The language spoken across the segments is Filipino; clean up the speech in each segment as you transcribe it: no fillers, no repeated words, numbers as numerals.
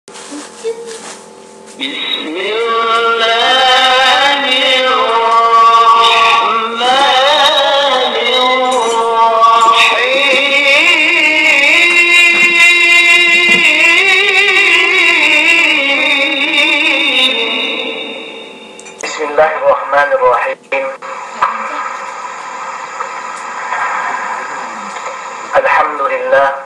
Bismillahirrahmanirrahim. Alhamdulillah.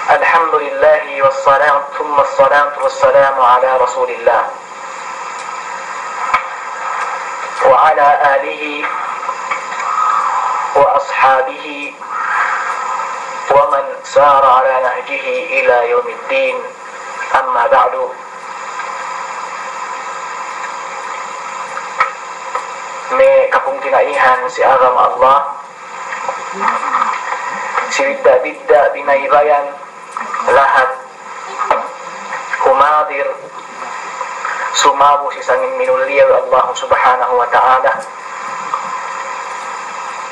Alhamdulillahi wassalatu wassalamu ala rasulillah wa ala alihi wa ashabihi wa man sara ala nahjihi ila yaumiddin, amma ba'du. May kapung tinaihan si agama Allah, si bidda binaybayan lahat humadir sumabu si sangin minuliyaw Allah subhanahu wa ta'ala,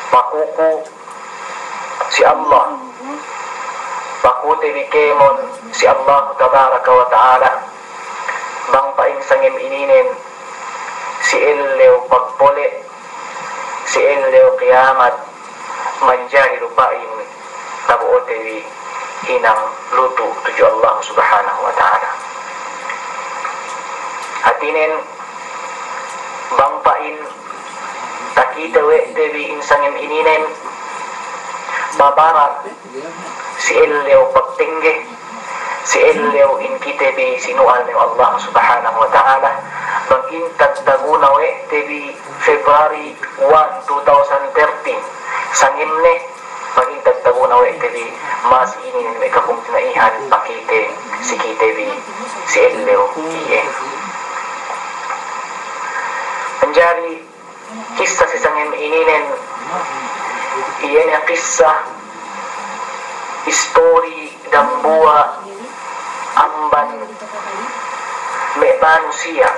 pakuku si Allah, pakute bikemon si Allah tabaraka wa ta'ala, bang paing sangin ininin si Elew pagpuli, si Elew kiamat, manjari lupain tabuotewi hinang lutu tuju Allah subhanahu wa ta'ala. Hatinin bangpain takitawe dewi insangin ininen babarat si Elew pagtingge, si Elew inkitebi sinual ni Allah subhanahu wa ta'ala. Bangintag tagunawe tebi February 1, 2013 sangimne bangintag tagunawe tebi mas ini may kapung tinaihan pakite si kitebi si Elew iye menjadi kisah si sangim ininen iye na kisah histori dan buah amban me manusia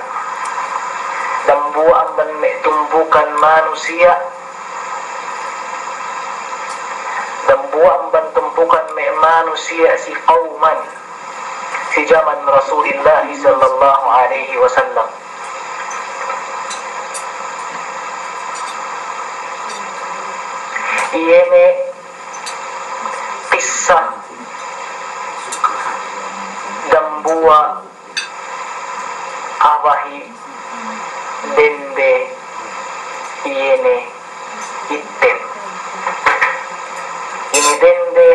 dan buang dan tumbukan manusia, dan buang dan tumbukan manusia si qauman si zaman Rasulullah sallallahu alaihi wasallam. Ini kisah dan buah abahi dende iene item. Ini dende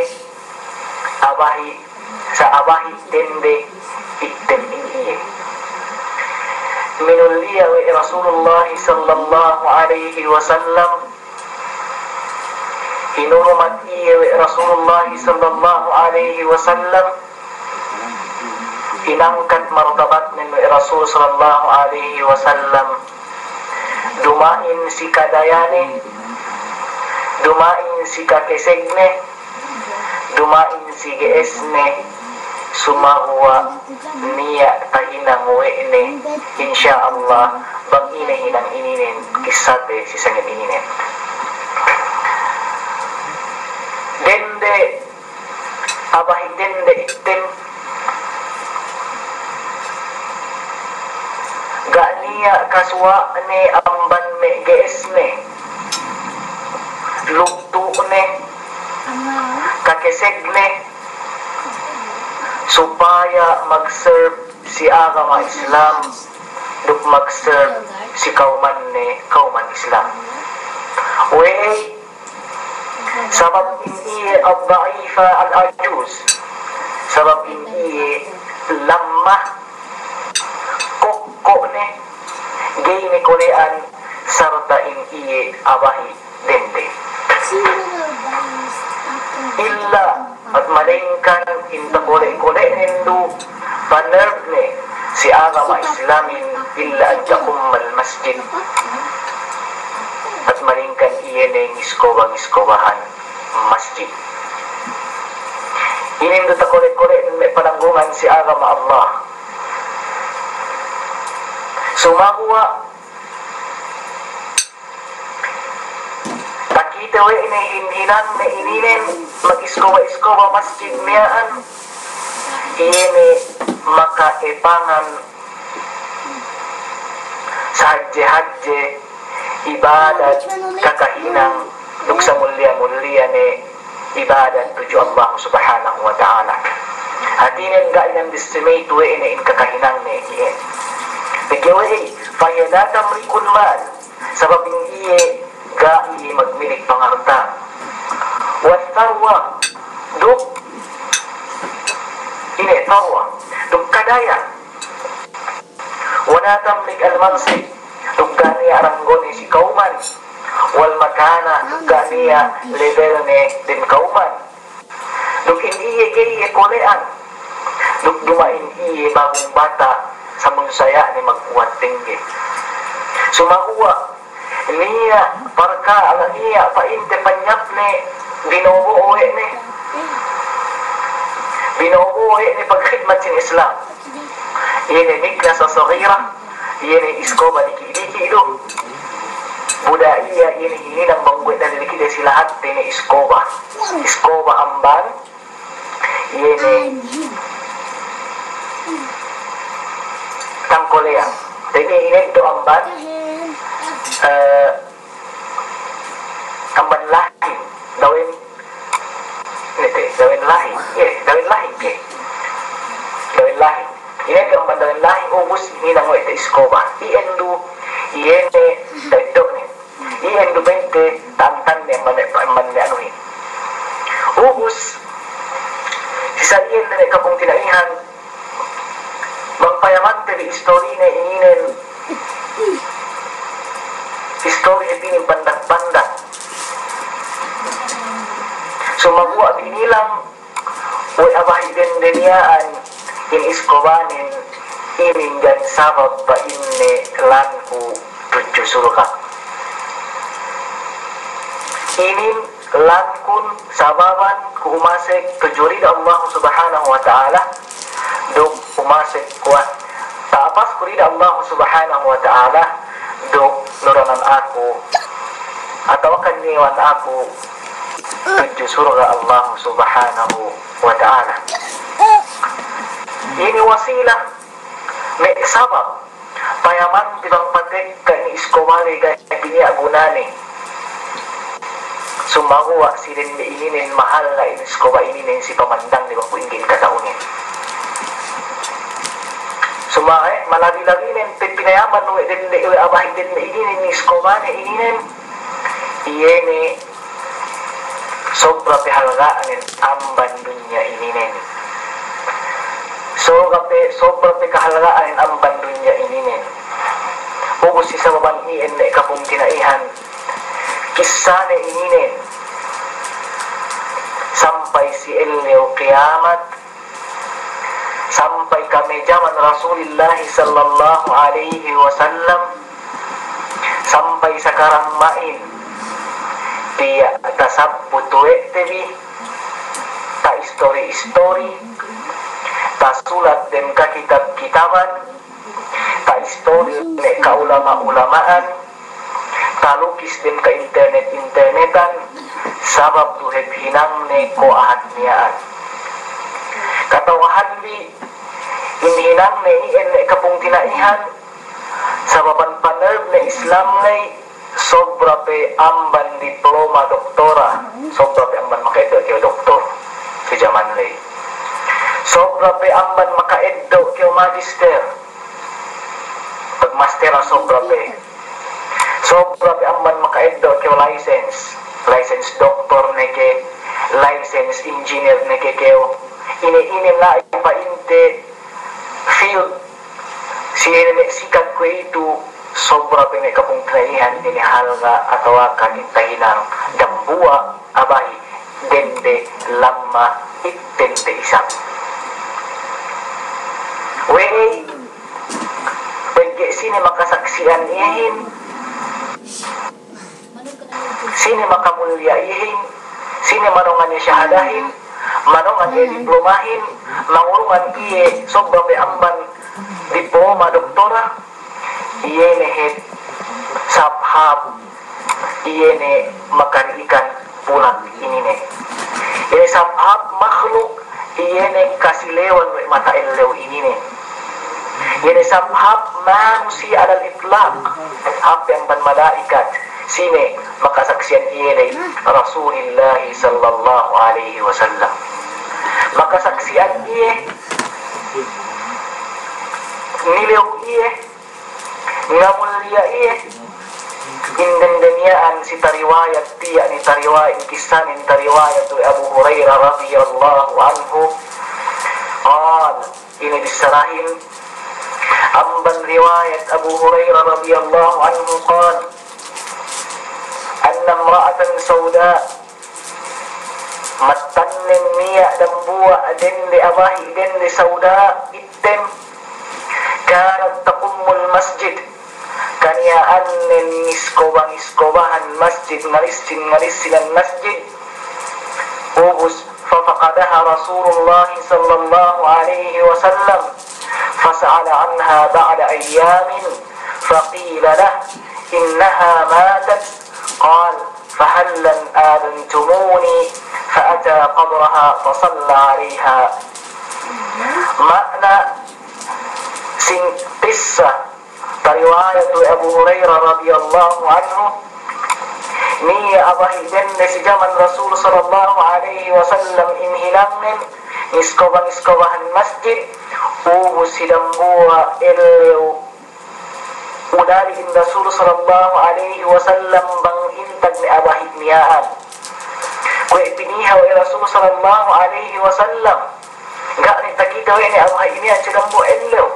abahi sa abahi dende item ini. Minulia wa Rasulullah sallallahu alaihi wasallam, hinurumat iya wa Rasulullah sallallahu alaihi wasallam, inangkat martabat ng Rasul sallallahu alaihi wasallam, dumain si kadayane, dumain si kakesegne, dumain si geesne, sumahuwa niya tahinang uwene, insyaallah bang inahinang ininin kisate si sangit ininin. Dende abahi dende itim gania kaswa ne amban me gees ne lugtu ne kakeseg ne supaya mag-serve si agama Islam duk mag-serve si kauman kauman Islam. Wey sabab ini al-da'ifa al-ajuz, sabab ini lamah kokko ne gay ni kolean sarta in iye abahi dende illa at malingkan inta kole nindu panerv ne si agama Islamin illa an takummal masjid, at malingkan iye ne ngiskobahan masjid. Inindu ta kole may pananggungan si agama Allah. Sumahuwa takita kita we hinhinan na ininen mag-iskoba-iskoba masjid niyaan ini makaipangan sa hadje-hadje ibadat kakahinang duksa mulia-mulia ni ibadat tuju Allah subhanahu wa ta'ala. Hatinin ga inang distimate we ini kakahinang ni iye. Bigyawe fayadatam rikun mal sabab iye ga iye magmilik pangarta. Wastarwa duk ini tarwa duk kadaya. Wala tamlik al-mansib duk ganiya aranggoni si kauman. Wal makana duk ganiya level ni din kauman. Duk iye iye kolean. Duk dumain iye bagong bata sa munsaya ni magkuwat tinggi. Sumahuwa niya parka ala niya painte panyap ni binubuhi ni pagkhidmat sin Islam. Ini mikna sa sagira, ini iskoba diki-diki itu. Budaya ini nang bangguit na diki sila lahat ini iskoba. Iskoba amban. Ini tangkolean. Jadi ini itu amban. Amban lahim. Dawin lahim. Dawin lahim. Dawin lahim. Ini ke amban dawin lahim. Ubus ini nang wait iskoba. Iendu. Iene dito ni. Iendu 20 tantan ni amban ni anuhin. Ubus. Sisa iyan na kapong tinaihan. Magpayaman tali story na inginin. Story na pining pandak-pandak. Sumaguwa binilang uy abahi din niyaan in iskobanin iminggan sabab pa inne lanku tujuh surga. Inin lankun sababan ku umasek tujuri Allah subhanahu wa ta'ala duk umasek kuat taapas kuri Allah subhanahu wa ta'ala duk nuranan aku atau kaniwan aku tujuh surga Allah subhanahu wa ta'ala. Ini wasilah may sabab payaman tibang patek kan iskowari kaya kiniya gunani sumaguwa si rin ininin mahal na iskoba ininin si pamandang di bang puinggin kataunin. Sumae malabi-labinin pinayaman no din abahin din ininin iskoba ni ininin iye ni sobra pihalgaan amban dunya ininin. Sobra pikahalagaan amban dunya ininin. Ubus si sababan iyan na ikapong tinaihan. Kisah na ininin. Sampai si Elio kiamat. Sampai kami zaman Rasulullah sallallahu alaihi wasallam. Sampai sekarang main. Dia tasab butuwe tebi. Ta story ta sulat dan ka kitab-kitaban ta story ne ka ulama-ulamaan ta lukis dan ka internetan sabab tuheb hinang ne ko ahad niyaan katawahan bi hinang ne ien ne kapung tinaihan sababan panerb ne Islam ne sobra pe amban diploma doktora sobra pe amban makaedo kaya doktor sa zaman le sobra pe amban makaeddo kaya magister pagmaster ang sobra pe amban makaeddo kaya license doktor ne ke license engineer ne ke kaya ini na ipainte field sikat ko itu sobra pe ne kapung traihan ini halga atau kanintahinang dambua abahi dende lama itente isang wey pagke sini makasaksian ihin sini makamulya ihin sini manongan niya syahadahin manongan niya diplomahin mangulungan iye sobra pe amban diploma doktora iye ne het sabhab iye ne makari ikan bulan ini nih. Ini sabab makhluk ini kasih lewan mata elew ini nih. Ini sabab manusia adalah itlaq hak yang ban malaikat sini maka saksian ini Rasulullah sallallahu alaihi wasallam. Maka saksian ini nilew iya ngamulia iya indendeniaan si tariwayat tiya ni tariwayat kisah ni tariwayat Abu Hurairah radhiyallahu anhu qal ini disarahin amban riwayat Abu Hurairah radhiyallahu anhu qal anna imra'atan sauda matannen niya dan buwa den di abahi den di sauda item kanat taqumul masjid kaniyaan iskobahan masjid ngarisin masjid ubus fafaqadaha Rasulullah sallallahu alaihi wasallam fasa'ala anha ba'da ayyamin faqila lah innaha matat qal fahallan adantumuni fa'ata qabraha fasalla alaiha. Makna sing qissah riwayat Abu Hurairah radhiyallahu anhu ni abahi den si zaman Rasul sallallahu alaihi wasallam inhilamen iskobahan masjid sidang buah eleu udari in Rasul sallallahu alaihi wasallam bang intag ni abahi niyaan kue pinihaw Rasul sallallahu alaihi wasallam enggak ni takitaw ni abahi niya sidang buah eleu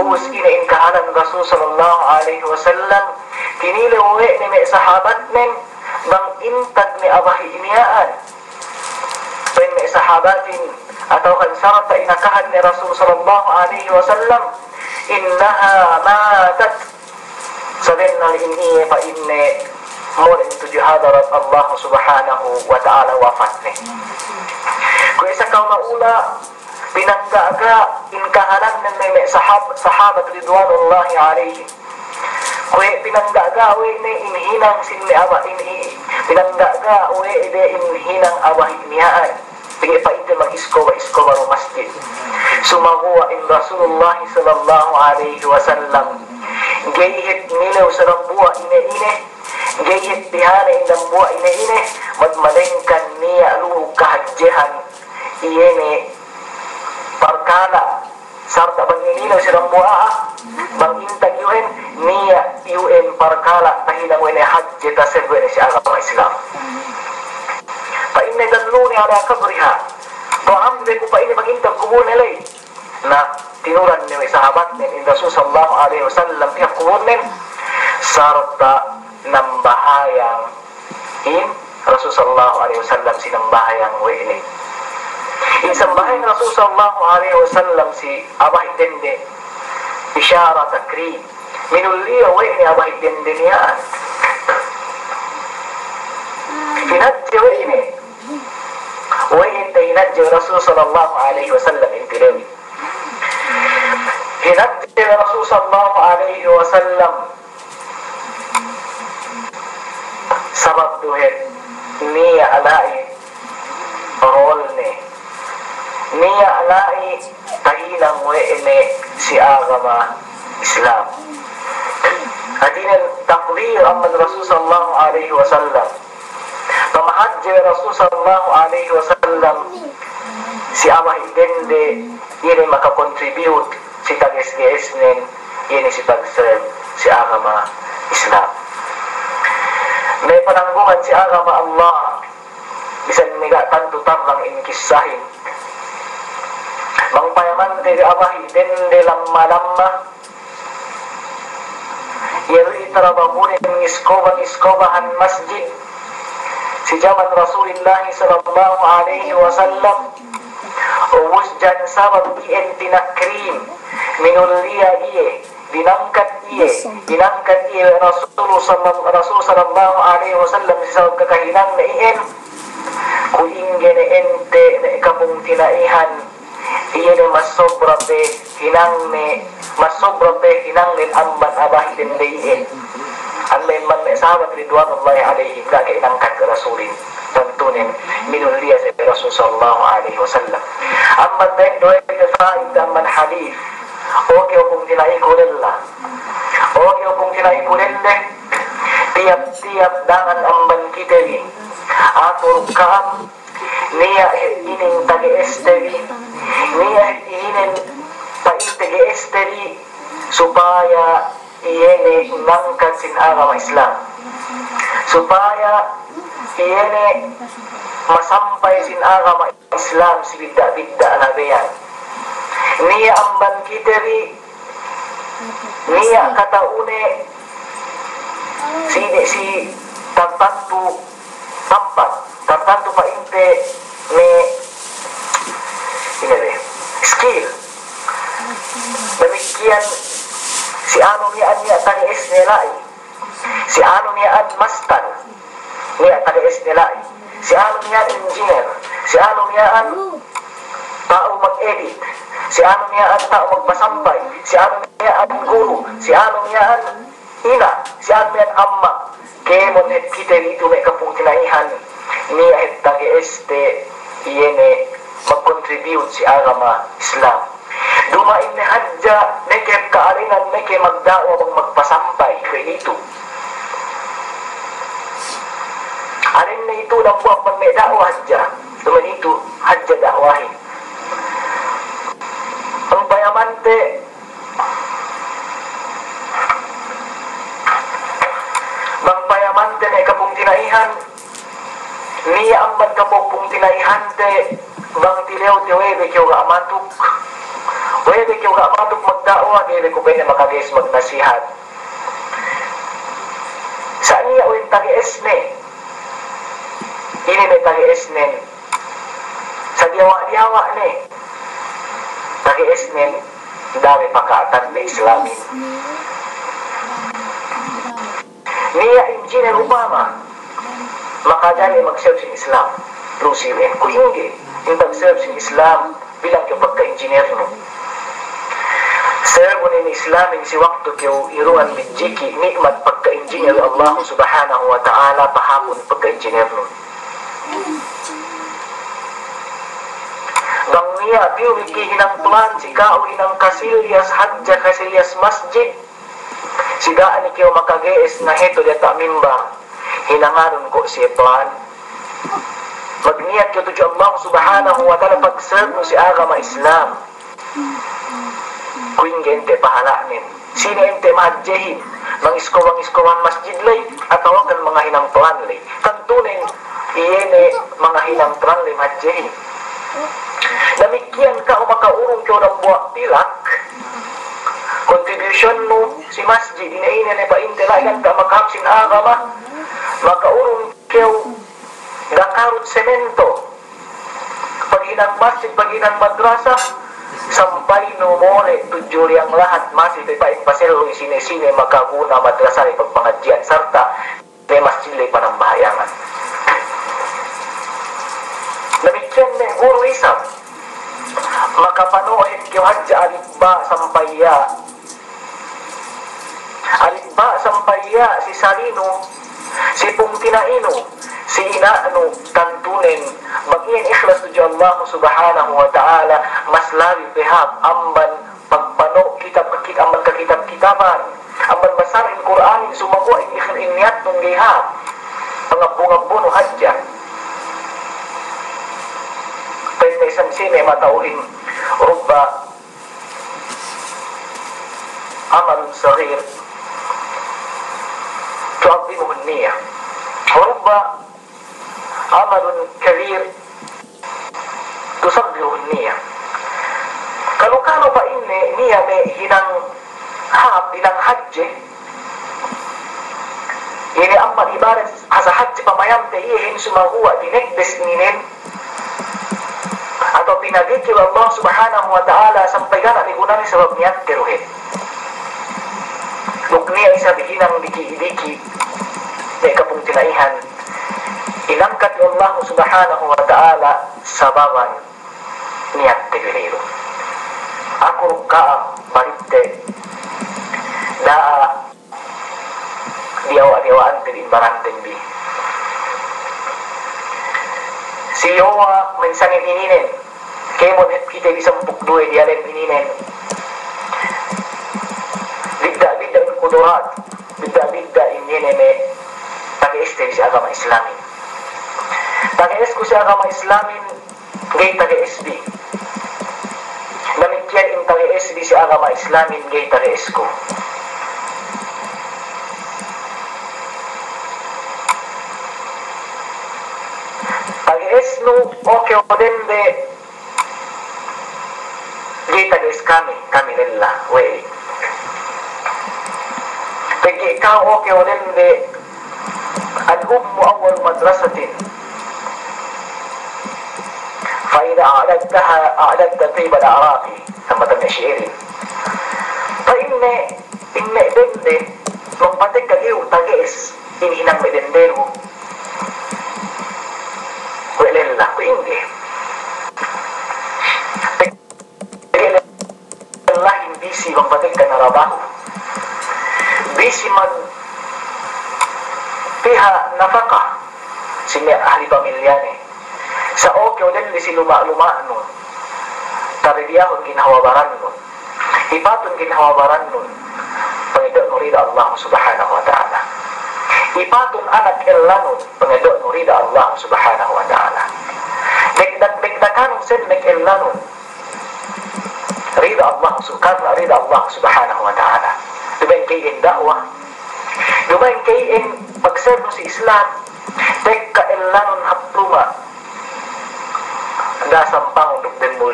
ubus ina inkahanan Rasul sallallahu alaihi wasallam kini lewe ni may sahabat men bang intag ni abahi iniyaan pen may sahabatin atau kan sarata inakahan ni Rasul sallallahu alaihi wasallam innaha matat sabihin na ini pa inne more into hadarat Allah subhanahu wa ta'ala wafat ni kung isa kau maula pinanggaga inkahanan ng may sahabat ridwanullahi alaihim kwe pinanggaga we ne inhinang sinni aba pinanggaga we ide inhinang aba iniyaan pigi pa ite mag-iskoba ro masjid sumaguwa in Rasulullah sallallahu alaihi wasallam gayhit nilaw sa rambuwa ine gayhit tihana in rambuwa ine magmalengkan niya luhu kahadjehan iyene perkala sarta banginilaw silang buaa bang intag yun niya yun perkala tahilang wene hajj tasir wene si agama Islam pa inay danluni ala kabriha to amde ko pa ini magintag kubun nilay na tinuran ni sahabat ni Rasul sallallahu alaihi wasallam tiyak kubun nin sarta nambahayang in Rasul sallallahu alaihi wasallam sinambahayang wene insambahin Rasul sallallahu alaihi wasallam si abah dende isyara takrim minulliya wa ini abah dende niyaan hinadja wa ini hinadja Rasul sallallahu alaihi wasallam intilawi hinadja Rasul sallallahu alaihi wasallam sabab duhet niya alai role ni niya alai tahilang we'ene si agama Islam. Hadirin takdir amad Rasul sallallahu alaihi wasallam. Pamahadja Rasul sallallahu alaihi wasallam si amah idende ini makakontribute si tages-ges nin ini si pag-serve si agama Islam. May pananggungan si agama Allah bisan migatan tutarang inkisahin bang payaman dari abahi dende lamma yari tarabamunin iskobahan masjid si zaman Rasulullah sallallahu alaihi wasallam uwusjan sabab ien tinakrim minulliya iye dinangkat iye Rasul sallallahu alaihi wasallam si sabab kakahinang na ien kuingge na ente na ikapong tinaihan iya ni masobrate hinang ni amban abah dende ien an may man sahabat ridwanullahi alaihim gak inangkat ke Rasulin tentunin minul liya sa Rasul sallallahu alaihi wasallam. Amman tayo doy ka faid amman hadith. Okay kung tinai ko nila. Okay kung tinai ko nila. Tiap-tiap dangan amban kita ni. Atur kam niya ining tagi-esteri. Niya inin paitagi-esteri supaya iyene ngangkat sin agama Islam. Supaya iyene masampay sin agama Islam si bidda-bidda alabeyan. Niya amban kita ri niya kataune si tertentu tempat tertentu pa inte me ini deh skill demikian si anu niya tadi es nilai si anu niya master niya tadi es nilai si anu niya engineer si anu niya tao mag-edit si anu niya tao magpasampay si anu niya guru si anu niya ina si anu niya amma kemon het kita dito may kapung tinaihan niya het tagi este iyene mag-contribute si agama Islam. Dumain ni hadja, neke kaalingan, neke magdawa bang magpasampay kay dito. Alin na ito lang buwang pag may dawa hadja, dumain ito hadja dakwahin. Ang payamante, bang payamante na ikapong tinaihan, niya ang magkapong tinaihan te, bang tilew tiwebe kiyo ga amatuk. Webe kiyo ga amatuk magdawa, kaya ko ba na makagais magnasihat. Saan niya o yung tagi-esne? Ini may tagi-esne. Sa diyawa-diyawa ni. Tagi-esne, dami pakaatan na Islamin. Niya Engineer Obama, makadali mag-serve sa Islam. Through CUN. Kung hindi, yung mag-serve sa Islam bilang yung pagka-engineer no. Serve ni Islam si waktu kyo iruan bijiki nikmat pagka-engineer Allah subhanahu wa ta'ala pahapon pagka-engineer no. Bang niya, piwiki hinang plan, sikao hinang kasilyas, hadja kasilyas masjid. Sigaan ni kyo makagees na heto data mimba. Hinangaron ko siya plan. Magniyat kyo tujo Allah subhanahu wa ta'ala pag-serve si agama Islam. Kuing gente pahalanin. Sino ente mahadjahid? Mangiskawang masjid lay. At tawagan mga hinang plan lay. Kantunin, iyene mga hinang plan lay mahadjahid. Namikyan ka o makaurong kyo ng buwak pilak. Contribution mo si masjid. Inaina na ba intelayan ka makapsin agama. Makaurong kyo gakarot semento. Pag-inang masjid, pag-inang madrasa, sampay no more tujuri ang lahat masjid ay paipaselo sine-sine makaguna madrasa ay pagpangadyan sarta may masjid ay panambahayangan. Namikyan na guru isam makapanohin kyo hadja alibba sampaya si Salino si Pungtinaino si Inaano tantunin bagian ikhlas tuju Allah subhanahu wa ta'ala mas labi behab amban pagpano kitab-kitab amban kakitab-kitaban amban basarin Qur'anin sumago in ikhliniyat nung gihab pangabungabu no hadja tayo na isang sine matauhin rubba amalun saghir tu'azimuhun niyah rubba amalun kabir tusabbihu niya. Kalau pa ini niya may hinang bilang haji. Ini amal ibarat asa haji pamayam tehihin sumahuwa dinekdes ninin atau pinagikil Allah subhanahu wa ta'ala sampai gana digunani sebab niat teruhin. Lukniya isa bihinang diki-diki may kapung tinaihan inangkat Allah subhanahu wa ta'ala sababan niat tegeriru. Aku rukaam balitte daa diawa-diawaan teri baranten bi. Si Yowa mensangin ininen, kemon kita bisa empuk dua di alen ininen. Bidda kudurat, bidda ininen taga este si agama Islamin. Taga esku si agama Islamin, gay taga SB. Demikian in taga SB si agama Islamin, gay taga esku. Esnu oke odende kita guys kami lillah we pergi kau oke odende al-ummu awal madrasatin fa idha a'dadta tiba al-a'rafi sama tamnya syirin fa inne dende mempatik kagiu tagis ini hinang medenderu lillah ku ingge Allah in bisi bang patikkan narabahu bisi man piha nafakah sini ahli pamilyane sa oke udan bisi luma-luma nun tari diahun ginhawabaran nun ipatun ginhawabaran nun pengedok nurida Allah subhanahu wa ta'ala ipatun anak elanun pengedok nurida Allah subhanahu wa ta'ala bekdakanun sen mek elanun rida Allah subhanahu wa ta'ala dumain kayin dakwah dumain kayin pagserno si Islam dekka elanun hapluma da sampang untuk demul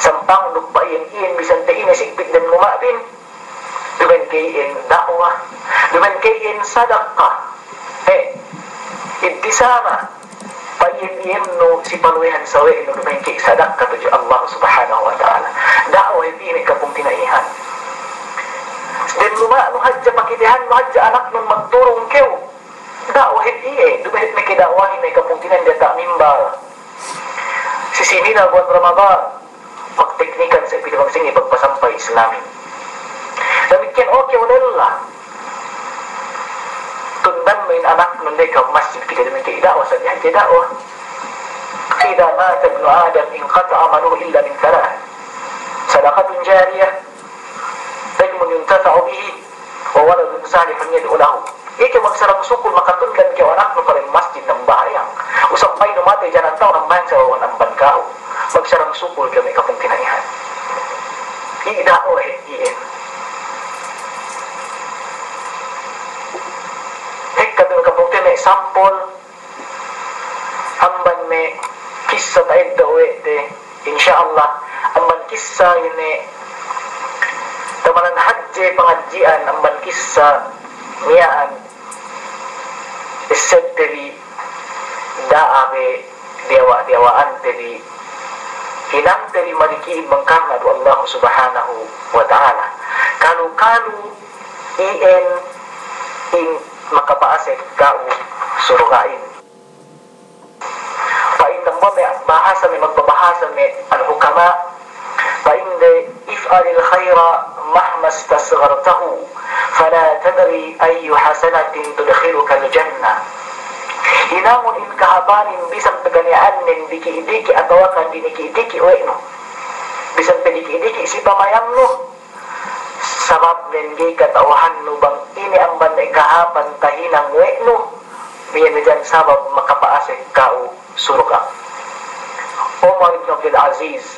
sampang untuk bayin bisan tiin sikpit dan mumabin dumain kayin dakwah dumain kayin sadaqah ibtisama payin no si paluhan sawe no dumain kayin sadaqah tuju Allah subhanahu wa ta'ala dakwah ini kapung tinaihan dan luma no hajja pakitihan no hajja anak nun magturong kew dakwah ini dumain may kidakwahin ay kapung tinan dia tak mimbal sisini na buat Ramadan magteknikan sa ipinabang singi pagpasampay Islamin demikian oke walillah tundan main anak nun deka masjid kita demikian dakwah saja dakwah idza mata ibnu adam inqata amaluhu illa min thalath sadaqatun jariyah ilmun yuntafa'u bihi wa waladun salihun yad'u lahu ika magsarang sukul makatundan kay anak no paring masjid ng bahayang usang pay no mate janan taw ng bayan sa wawan ang bangkao magsarang sukul kami kapong tinaihan dakwah iin kadang kapung tinay sampol amban me kisah tayo dawe de insyaallah amban kisah ini tamanan haji pengajian amban kisah niaan ised dari daabe dewa-dewaan dari hinang dari maliki bangkarna do Allah subhanahu wa ta'ala kalu in makapaasif kau surgain pain tamba may bahasa may magbabahasa may al-hukama pain de if'alil khayra mahma istasghartahu fala tadri ayyu hasanatin tudkhiluka al-jannah hinangon in kahabanin bisang taganian nin diki-diki atawakan diniki-diki weno bisang diki-diki si pamayam no sabab nin gay katawahan no bang ini ang banay kahapan tahinang weno miyan na dyan sabab makapaasik kao surga Umar ibn Abdul Aziz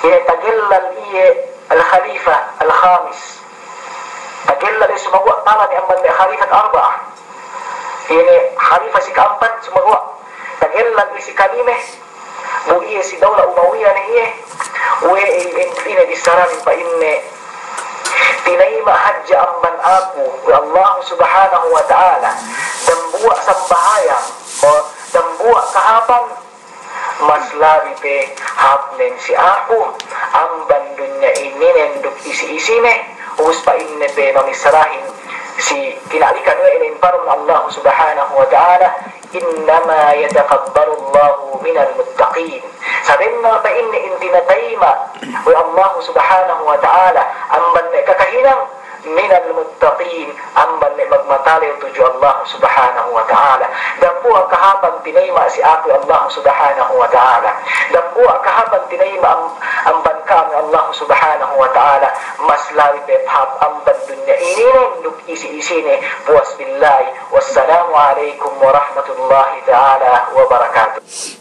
ini tagillal iye al-Khalifa al-Khamis tagillal ay sumagwa tala ni ang banay Khalifat Arba'ah ini Khalifah si keempat sumagwa tagillal si kalimeh bu iye si Dawla Umayyah ni iye ini disaranin pa inne tinaima hajja amban aku wa Allah subhanahu wa ta'ala dan buat sambahayang o dan buat kahapan mas labi pe hapnen si aku amban dunya ini nenduk isi-isi ne us pa inne pe mamisarahin si tinalikan wa inin parum Allah subhanahu wa ta'ala innama yataqabbalu Allahu minal muttaqin sabinna pa inni intinatayma wa Allah subhanahu wa ta'ala amban kakahinang minal muttaqin amban ni magmatali tuju Allah subhanahu wa ta'ala. Dan buah kahaban tinayma si aku Allah subhanahu wa ta'ala. Dan buah kahaban tinayma amban kami Allah subhanahu wa ta'ala. Maslawi bebhab amban dunya ini nuk isi-isi ni. Puas billahi. Wassalamualaikum warahmatullahi ta'ala wabarakatuh.